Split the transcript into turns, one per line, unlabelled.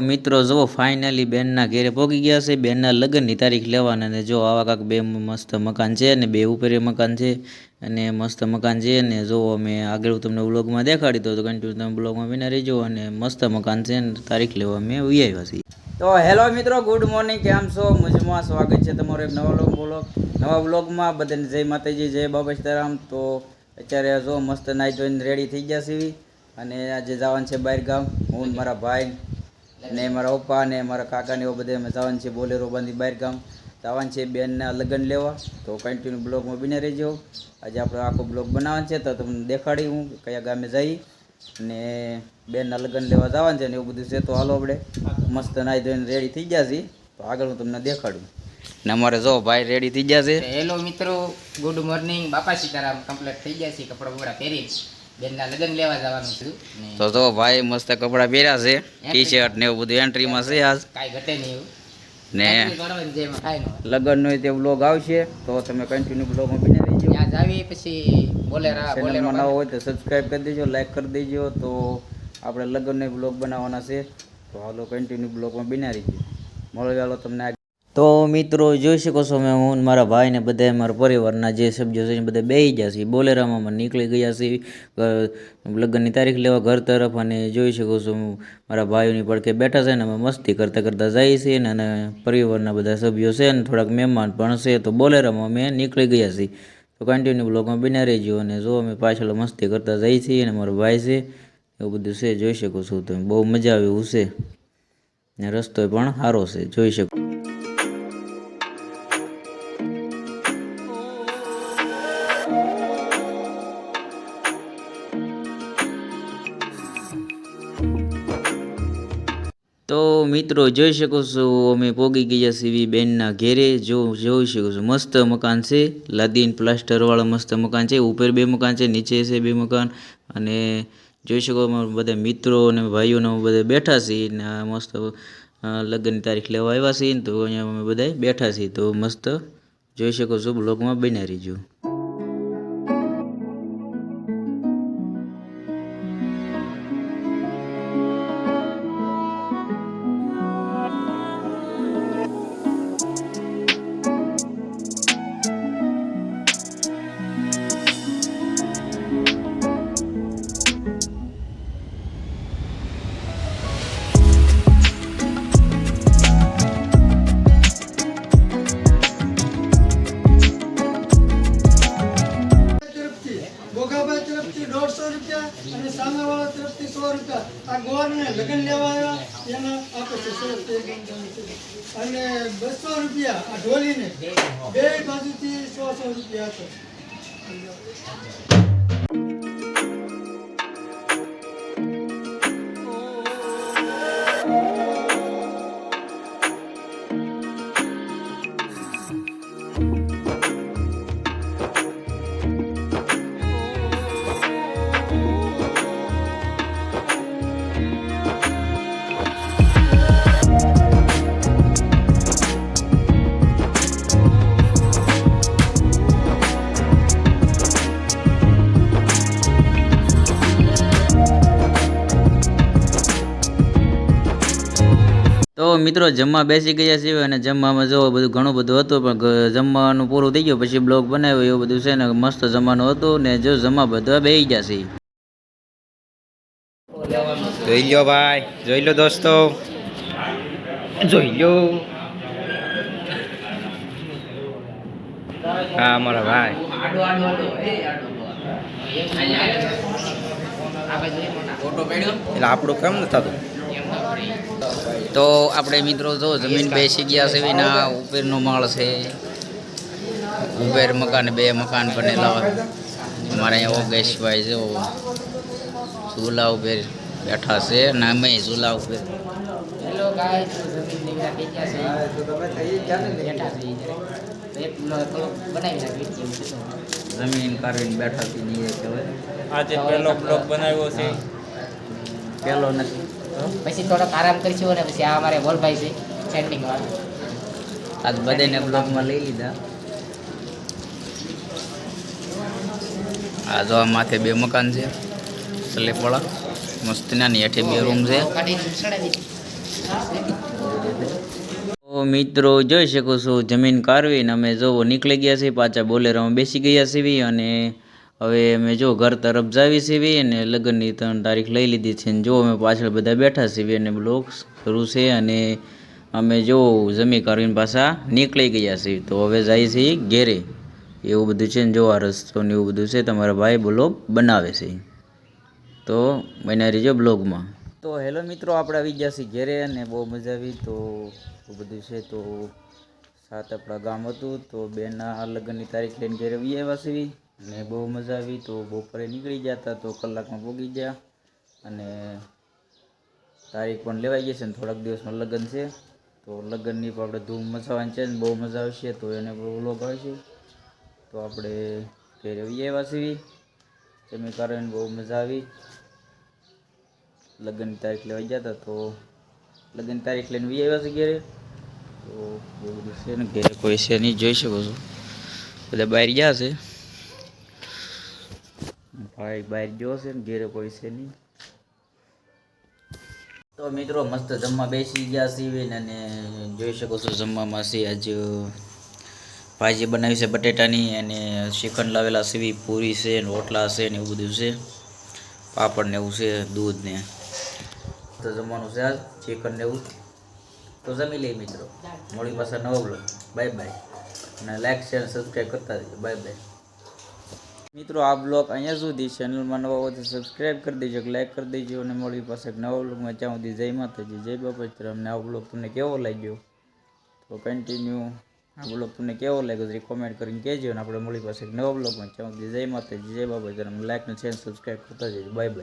મિત્રો જો ફાઇનલી બેનના ઘેરે પહોંચી ગયા છે. બેનના લગ્નની તારીખ લેવાના ને જો આવા કાંક બે મસ્ત મકાન છે ને બે ઉપરે મકાન છે અને મસ્ત મકાન છે ને જો અમે આગળ તમને વ્લોગમાં દેખાડી દો તો કન્ટિન્યુ તમે વ્લોગમાં બિના રહેજો. અને મસ્ત મકાન છે ને તારીખ લેવા અમે આવ્યા છીએ. તો હેલો મિત્રો, ગુડ મોર્નિંગ, કેમ છો? મજામાં. સ્વાગત છે તમારો એક નવા વ્લોગમાં. બધાને જય માતાજી, જય બાબા સીતારામ. તો અત્યારે જો મસ્ત નાઈ ધોઈને રેડી થઈ ગયા છીએ અને આજે જવાનું છે બહાર ગામ. હું મારા ભાઈ ને મારા પપ્પા ને મારા કાકા ને એવા બધા અમે જવાનું છે બોલેરો બાંધી બહાર ગામ જવાનું છે બેનના લગ્ન લેવા. તો કન્ટિન્યુ બ્લોગમાં બને રહેજો. આજે આપણે આખો બ્લોગ બનાવવાનો છે તો તમને દેખાડી હું કયા ગામે જઈ અને બેનના લગ્ન લેવા જવાનું છે ને એવું બધું છે. તો હાલો આપણે મસ્ત નાઈ ધોઈને રેડી થઈ ગયા છીએ તો આગળ હું તમને દેખાડું. ને અમારે જો ભાઈ રેડી થઈ ગયા છે.
હેલો મિત્રો, ગુડ મોર્નિંગ. બાપા સીતારામ કમ્પ્લીટ થઈ ગયા છે. કપડા બપડા પહેરી બેનના લગ્ન લેવા જવાનું છું.
તો જો ભાઈ મસ્ત કપડા પહેર્યા છે, ટી શર્ટ ને એવું બધું એન્ટ્રીમાં છે આજ.
કાંઈ ઘટે નહીં એવું
ને લગ્નનો તે વ્લોગ આવશે તો તમે કન્ટિન્યુ વ્લોગમાં બને રહીજો.
ત્યાં જાવી પછી
ચેનલમાં નવો હોય તો સબસ્ક્રાઈબ કરી દેજો, લાઈક કરી દેજો. તો આપણે લગ્નનો વ્લોગ બનાવવાના છે તો હાલો કન્ટિન્યુ વ્લોગમાં બને રહીજો. મળો ચાલો તમને. તો મિત્રો જોઈ શકો છો મેં હું મારા ભાઈ ને બધા મારા પરિવારના જે સભ્યો છે બધા બેસી ગયા છે બોલેરામાં નીકળી ગયા છે લગ્નની તારીખ લેવા ઘર તરફ. અને જોઈ શકો છો મારા ભાઈઓની પડખે બેઠા છે ને અમે મસ્તી કરતાં કરતાં જઈએ છીએ ને અને પરિવારના બધા સભ્યો છે ને થોડાક મહેમાન પણ છે તો બોલેરામાં અમે નીકળી ગયા છીએ. તો કન્ટિન્યુ બ્લોગમાં બન્યા રહેજો. અને જો અમે પાછળ મસ્તી કરતાં જઈએ છીએ અને મારો ભાઈ છે એવું બધું છે જોઈ શકો છો તમે. બહુ મજા આવે એવું છે ને રસ્તો પણ સારો છે જોઈ શકો. તો મિત્રો જોઈ શકો છો અમે પોગી ગયા છીએ બેનના ઘેરે. જોઈ શકો છો મસ્ત મકાન છે, લાદીન પ્લાસ્ટરવાળા મસ્ત મકાન છે. ઉપર બે મકાન છે, નીચે છે બે મકાન. અને જોઈ શકો બધા મિત્રો અને ભાઈઓને બધા બેઠા છીએ ને આ મસ્ત લગ્નની તારીખ લેવા આવ્યા છીએ તો અહીંયા અમે બધા બેઠા છીએ. તો મસ્ત જોઈ શકો છો બ્લોગમાં બન્યા રહીજો.
અને સામેવાળા તરફથી 100 રૂપિયા. આ ગોવારને લગ્ન લેવા આવ્યા એના આપે છે અને 200 રૂપિયા આ ઢોલીને બે બાજુથી 100 રૂપિયા આપે.
તો મિત્રો જમવા બેસી ગયા છીએ અને જમવામાં જો બધું ઘણું બધું હતું પણ જમવાનું પૂરું થઈ ગયું પછી બ્લોગ બનાવ્યો એવું બધું છે ને મસ્ત જમવાનું હતું ને જો જમવા બધા બેસી ગયા છે. જોઈ લો ભાઈ, જોઈ લો દોસ્તો, જોઈ લો. હા અમારા ભાઈ એટલે આપણું કેમ ન થતું. તો આપણે મિત્રો જો જમીન બેસી ગયા છે ના ઉપરનો માળ છે. ઉપર મકાન બે મકાન બનેલા અમારે અહીંયા ઓગેશભાઈ જો ઝૂલા ઉપર બેઠા છે ને અમે ઝૂલા ઉપર.
હેલો ગાઈસ,
જમીન કાઢીને બેઠા છીએ.
આજે પહેલો બ્લોગ બનાવ્યો છે.
પહેલો નથી
પછી થોડોક આરામ કરીશું અને પછી આ અમારે વોલભાઈ છે સેન્ટિંગ વાળા.
આજ બધાને બ્લોગમાં લઈ લીધા. આ જો આ માથે બે મકાન છે સ્લેપવાળા મસ્ત નાની હેઠે બે રૂમ છે. તો મિત્રો જોઈ શકો છો જમીન કારવીને અમે જો નીકળી ગયા છીએ, પાછા બોલેરોમાં બેસી ગયા છીએ અને હવે અમે જો ઘર તરફ જાવી છીએ અને લગ્નની 3 તારીખ લઈ લીધી છે. અને જો અમે પાછળ બધા બેઠા છીએ અને બ્લોગ શરૂ છે અને અમે જો જમી કારવીને પાછા નીકળી ગયા છીએ. તો હવે જાય છીએ ઘેરે. એવું બધું છે ને જો આ રસ્તો ને એવું બધું છે, તમારા ભાઈ બ્લોગ બનાવે છે, તો બન્યા રહીજો બ્લોગમાં. તો હેલો મિત્રો, આપણે આવી ગયા છીએ ઘેરે અને બહુ મજા આવી. તો એવું બધું છે. તો સાત આપણા ગામ હતું, તો બેનના લગ્નની તારીખ લઈને ઘેરે આવી આવ્યા છીએ અને બહુ મજા આવી. તો બપોરે નીકળી ગયા હતા, તો કલાકમાં પહોંચી ગયા અને તારીખ પણ લેવાઈ ગઈ છે ને થોડાક દિવસમાં લગ્ન છે. તો લગ્નની પણ આપણે ધૂમ મચાવવાની છે ને બહુ મજા આવશે, તો એને બહુ વ્લોગ આવશે. તો આપણે ઘેરે આવી આવ્યા છીએ, જમી કારણે બહુ મજા આવી. લગ્નની તારીખ લેવા ગયા હતા, તો લગ્નની તારીખ લઈને વી આવ્યા છે ઘેરે. તો એવું બધું છે ને, ઘેરે કોઈ છે નહીં, જોઈ શકો છો બધા બહાર ગયા છે, ભાઈ બહાર ગયો છે ને ઘેરે કોઈ છે નહીં. તો મિત્રો મસ્ત જમવા બેસી ગયા છીએ અને જોઈ શકો છો જમવામાં છે આજ ભાજી બનાવી છે બટેટાની અને શ્રીખંડ લાવેલા છે, પૂરી છે ને રોટલા છે ને એવું બધું છે, પાપડ ને એવું છે, દૂધ ને. તો જમવાનું છે આજ ચિકન ને એવું. તો જમી લઈએ મિત્રો, મળી પાછા નવો બ્લોગ. બાય બાય અને લાઈક શેર સબસ્ક્રાઈબ કરતા રહેજો. બાય બાય મિત્રો. આ બ્લોગ અહીંયા સુધી. ચેનલમાં નવા હોય તો સબસ્ક્રાઈબ કરી દેજો, લાઈક કરી દેજો અને મળી પાસે એક નવો બ્લોગમાં. ત્યાં સુધી જય માતાજી, જય બાપા. અમને આ બ્લોગ તમને કેવો લાગ્યો તો કન્ટિન્યુ આ બ્લોગ તમને કેવો લાગ્યો તો કોમેન્ટ કરીને કહેજો અને આપણે મળી પાસે એક નવો બ્લોગમાં. ત્યાં સુધી જય માતાજી, જય બાપા. લાઈક ને શેર સબસ્ક્રાઈબ કરતા જજો. Bye bye.